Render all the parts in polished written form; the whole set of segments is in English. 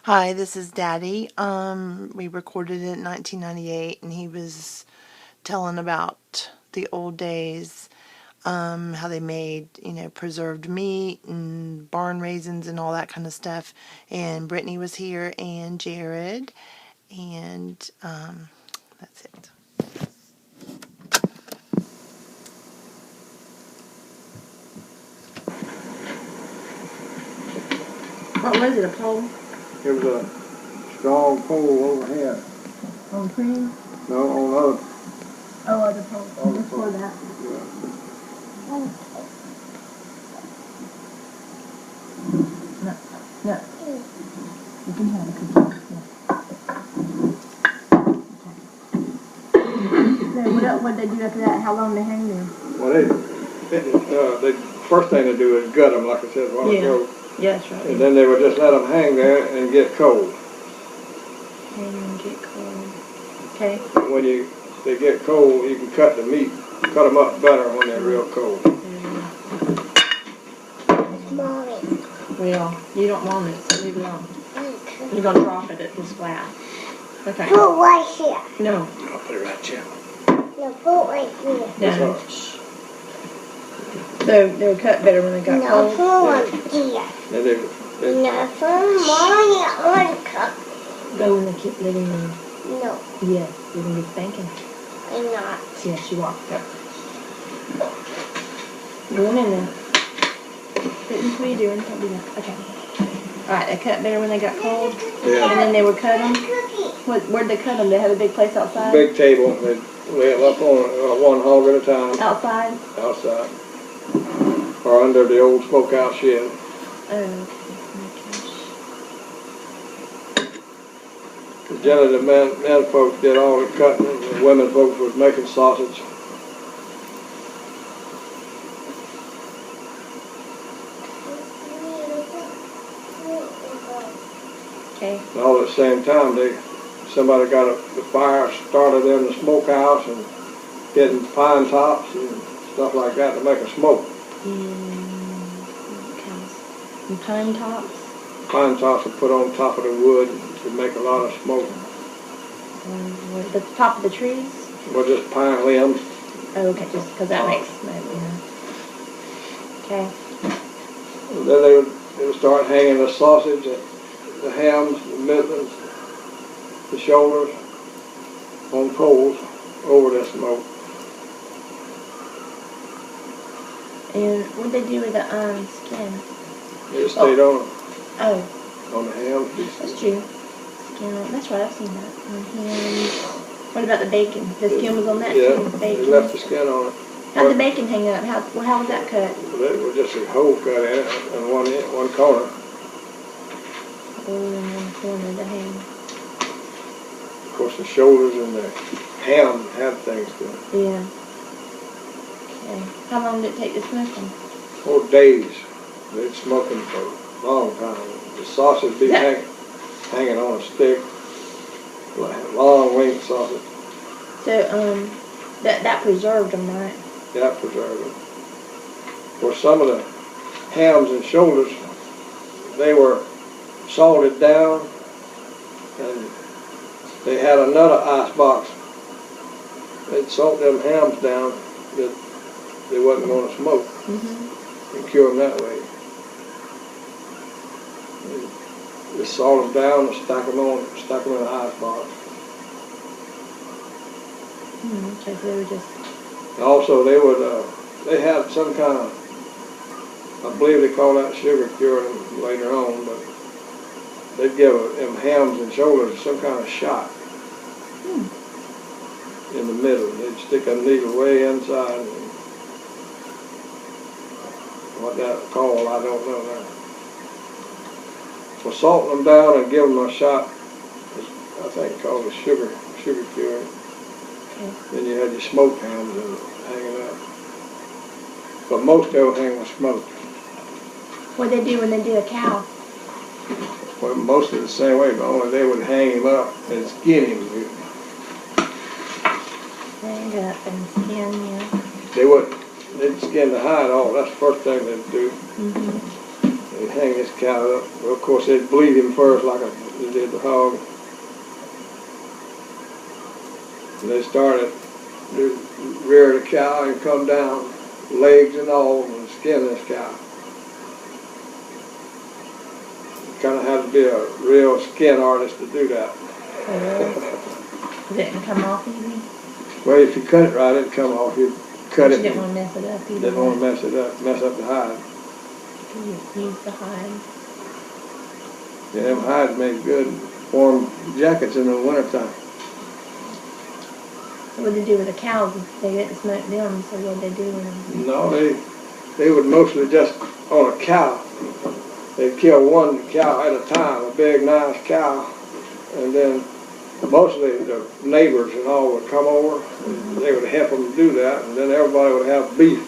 Hi, this is Daddy. We recorded it in 1998, and he was telling about the old days, how they made, preserved meat and barn raisins and all that kind of stuff. And Brittany was here, and Jared, and that's it. What was it, a pole? It was a strong pole overhead. On cream? No, on other. Oh, other pole. Just for that. Yeah. No. You can have a cookie. Yeah. So what they do after that? How long they hang them? Well, they first thing they do is gut them, like I said a while ago. Yeah, that's right. And then they would just let them hang there and get cold. Hang and get cold. Okay. When they get cold, you can cut the meat, cut them up better when they're real cold. Well, you don't want it, so leave it alone. You're going to drop it at this flat. Okay. Put right here. No. I'll put it right here. No, put right here. No. So they were cut better when they got No, cold? put right here. And No, put one cup. Go when they keep living in. No, Yes, you're going to be spanking. I'm not. Yes, you are. Go. Go in there. Brittany, what are you doing? Don't do that. Okay. Alright, they cut better when they got cold? Yeah. And then they would cut them? Cookie. Where'd they cut them? They have a big place outside? big table, they'd lay them up on one hog at a time, Outside? outside. Or under the old smokehouse shed. Oh, Generally, the men folks did all the cutting, and the women folks was making sausage. okay. And all at the same time, somebody got the fire started in the smokehouse and getting pine tops and stuff like that to make a smoke. And pine tops? Pine tops are put on top of the wood to make a lot of smoke. The top of the trees? Well, just pine limbs. Oh, okay, just because that makes smoke, Okay. And then they would start hanging the sausage, the hams, the middlings, the shoulders on poles over the smoke. And what'd they do with the skin? They stayed on Oh, the hams. that's true. Skin. That's right, I've seen that. And what about the bacon? The skin was on that Yeah, too. they Bacon. left the skin on it. How'd the bacon hang up? How was that cut? It was just a hole cut in it and one corner. Oh, in one corner to hang. Of course, the shoulders and the ham had things to it. Yeah. Okay. How long did it take to smoke them? 4 days. They'd smoke them for a long time. The sausage be hanging on a stick, like long wing sausage. So, that preserved them, right? Yeah, preserved them. For some of the hams and shoulders, they were salted down, and they had another ice box. They'd salt them hams down that they wasn't going to smoke, and cure them that way. They salt them down and stack them in an ice box. Okay, so they were just... And also, they had some kind of, I believe they call that sugar curing later on, but they'd give them hams and shoulders some kind of shot in the middle. They'd stick a needle way inside. And what that's called, I don't know now. So salting them down and giving them a shot is, I think, called a sugar curing. Then you had your smoked hams and hanging up. But most of everything was smoked. What'd they do when they did a cow? Well, mostly the same way, but only they would hang him up and skin him. Hang up and skin, yeah. They'd skin the hide off. That's the first thing they'd do. They'd hang this cow up. Well, of course, they'd bleed him first like they did the hog. And they started to rear the cow and come down, legs and all, and skin this cow. You kind of had to be a real skin artist to do that. It didn't come off easy? Well, if you cut it right, it'd come off. You cut You it. didn't want to mess it up either. Didn't want to mess it up, mess up the hide. You use the hide. Yeah, them hides make good warm jackets in the wintertime. So what did they do with the cows? They didn't smoke them, so what did they do with them? No, they would mostly just on a cow. They'd kill one cow at a time, a big nice cow, and then mostly the neighbors and all would come over. And they would help them do that, and then everybody would have beef.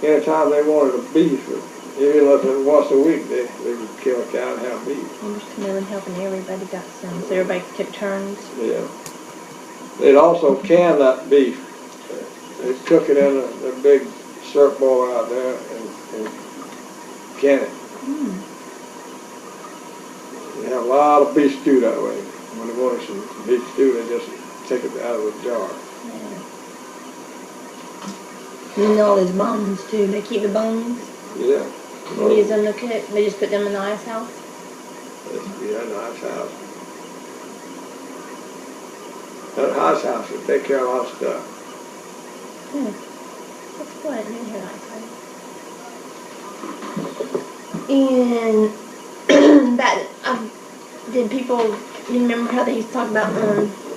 Anytime they wanted a beef, even if it was once a week, they would kill a cow and have beef. I'm just coming and helping everybody got some, so everybody took turns. Yeah. They'd also can that beef. They'd cook it in a big syrup bowl out there and can it. They have a lot of beef stew that way. When they wanted some beef stew, they just take it out of the jar. Yeah. And all these bones too. They keep the bones. Yeah. They use them to cook. They just put them in the ice house. Yeah, nice house. That ice house would take care of a lot of stuff. That's good. I didn't hear that. And that did people? You remember how they used to talk about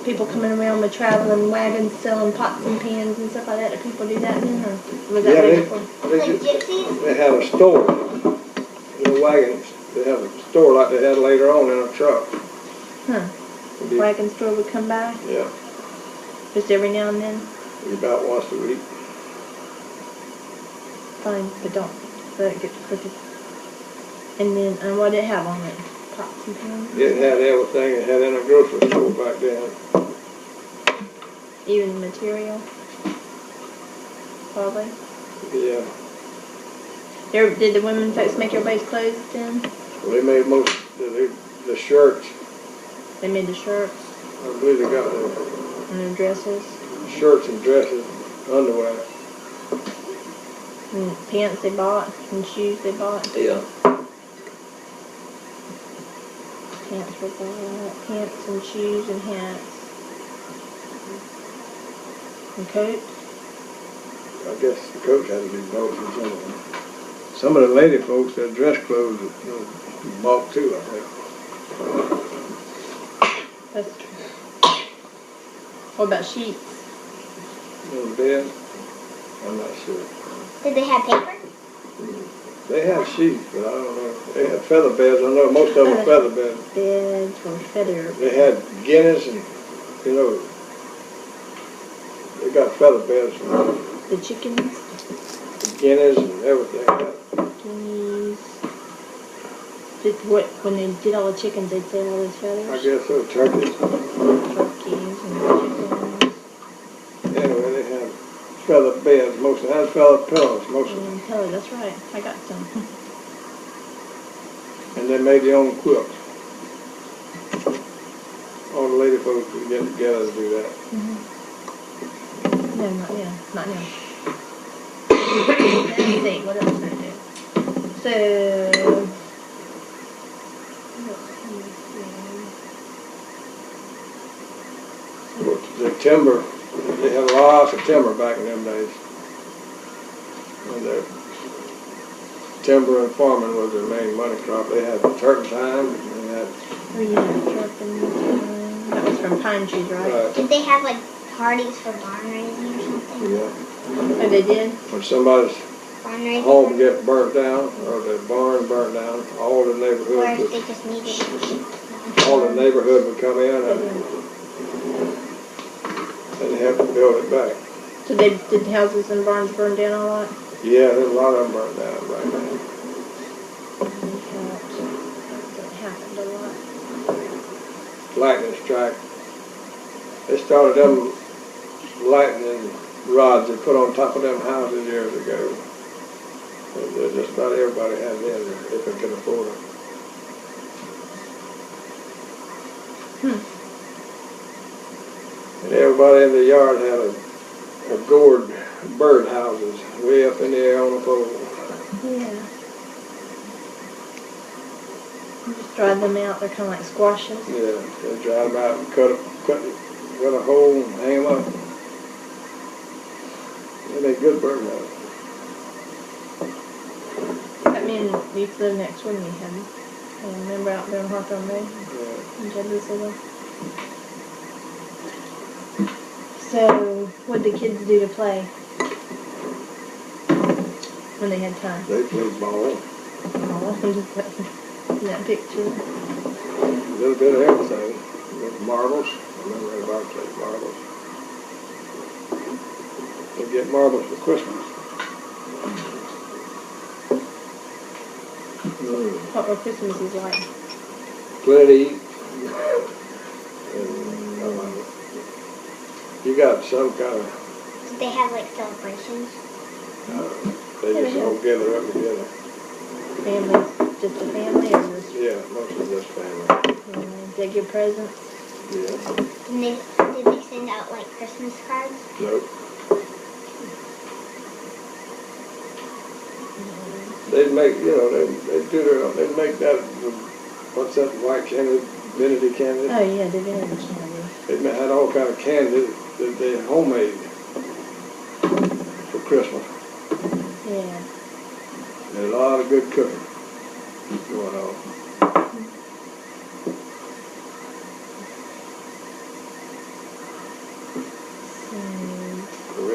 people coming around with traveling wagons selling pots and pans and stuff like that? Did people do that then, or was that before? They had a store. The wagons. They had a store like they had later on in a truck. Huh. Wagon store would come by? Yeah. Just every now and then? About once a week. Fine, but don't let it get crooked. And then, what did it have on it? Pots and pans? It had everything it had in a grocery store back then. Even the material? Probably. Yeah. Did the women folks make everybody's clothes then? Well, they made most the shirts. They made the shirts I believe they got the and the dresses shirts and dresses, underwear. and pants they bought and shoes they bought. Yeah. Pants were bought, pants and shoes and hats and coats. I guess the coats had to be bought from somewhere. Some of the lady folks, their dress clothes bought too, I think. That's true. What about sheets? In bed, I'm not sure. Did they have paper? They had sheets, but I don't know. They had feather beds. I know most of them were feather beds. Beds or feather. They had guineas and, they got feather beds. The chickens. Guineas and everything. Guineas. When they did all the chickens, they'd say all those feathers? I guess so, turkeys. Turkeys and chickens. Anyway, they had feather beds. Most of them had feather pillows, most of them. Pillow, that's right. I got some. And they made their own quilts. All the lady folks would get together to do that. No, not now. Not now. Let's see, what else did I do? So, The timber, they had lots of timber back in them days. And their timber and farming was their main money crop. They had turpentine, and they had... Oh yeah, turpentine. That was from pine trees, right? Did they have like parties for barn raising or something? Yeah. Oh, they did? When somebody's Barn raising? home get burnt down, or their barn burnt down, all the Or neighborhood if they just needed would come in and have to build it back. So did houses and barns burn down a lot? Yeah, there's a lot of them burnt down right now. That happened a lot. Lightning strike. They started them lightning rods they put on top of them houses years ago. Just about everybody had them if they could afford them. And everybody in the yard had a gourd bird houses way up in the air on a pole. Yeah. You just dry them out. They're kind of like squashes. Yeah, they dry them out and cut a hole and hang them up. They make good bird houses. I mean, we used to live next door to me, had them. I remember out there on Hawthorne Road. Yeah. In Jedliceville. So, what did the kids do to play when they had time? They played ball. Oh, just like in that picture. A little bit of everything. With marbles. I remember everybody played marbles. They get marbles for Christmas. What were Christmases like? Plenty. You got some kind of, Did they have like celebrations? they just all gather up together. Families, just a family or just, Yeah, mostly just family. did they give presents? Yeah. Did they send out like Christmas cards? Nope. They'd make, they'd make that, what's that white candy, vanity candy? Oh yeah, they did have a candy. They had all kind of candy that they homemade for Christmas. Yeah. There's a lot of good cooking going on.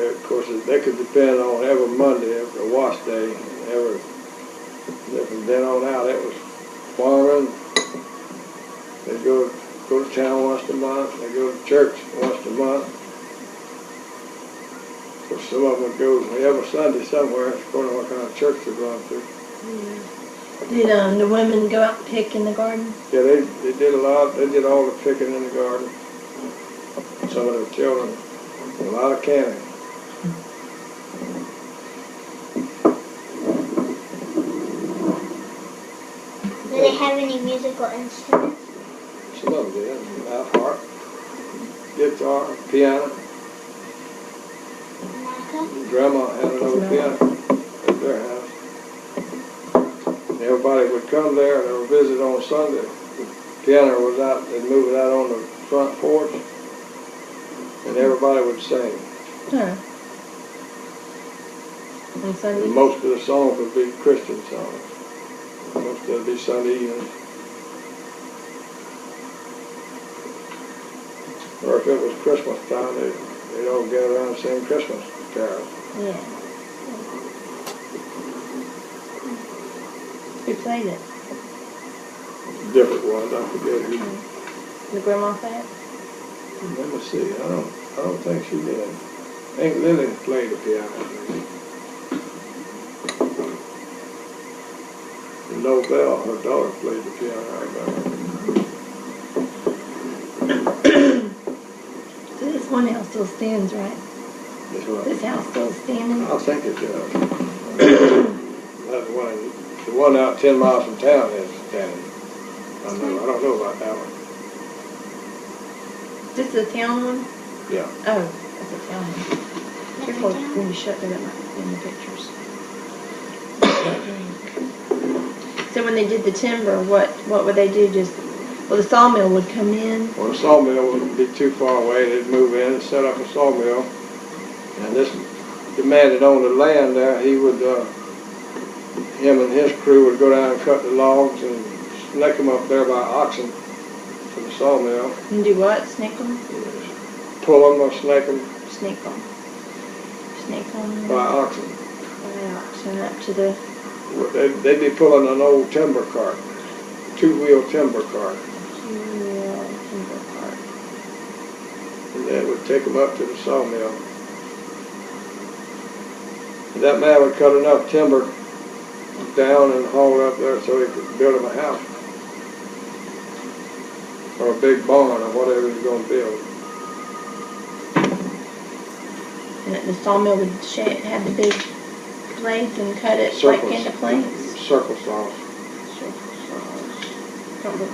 Of course, they could depend on every Monday, every wash day, from then on out, it was farming. They go to town once a month. They go to church once a month. Of course, some of them would go every Sunday somewhere, according to what kind of church they're going to. Did the women go out and pick in the garden? Yeah, they did a lot. They did all the picking in the garden. Some of their children, a lot of canning. Do they have any musical instruments? Some of them did. Harp, guitar, piano. Monica? Grandma had an old piano at their house. Everybody would come there and they would visit on Sunday. The piano was out, they'd move it out on the front porch, and everybody would sing. Huh. On Sunday? And most of the songs would be Christian songs. Most of it would be Sunday evening. Or if it was Christmas time, they'd all get around and sing Christmas carols. Yeah. Who played it? Different ones, I forget who. The grandma played it? Let me see. I don't think she did. I think Lily played the piano. And Nobel, her daughter, played the piano. I remember. So this one house still stands, right? This one. This house still standing? I think it does. That's the one out 10 miles from town is standing. I don't know about that one. This is a town one? Yeah. Oh, that's a town one. Careful when you shut that up in the pictures. So when they did the timber, what would they do? Well, the sawmill would come in. Well, the sawmill wouldn't be too far away. They'd move in and set up a sawmill. And this man that owned the land there, him and his crew would go down and cut the logs and snake them up there by oxen to the sawmill. And do what? Snake them? Pull them or snake them. Snake them. Snake them. By oxen. By oxen up to the... They'd be pulling an old timber cart, two-wheel timber cart. Two-wheel timber cart. And they would take them up to the sawmill. And that man would cut enough timber down and haul it up there so he could build him a house. Or a big barn or whatever he's going to build. And the sawmill would have the big blades and cut it Circles. like into planks. Circle saws. Don't look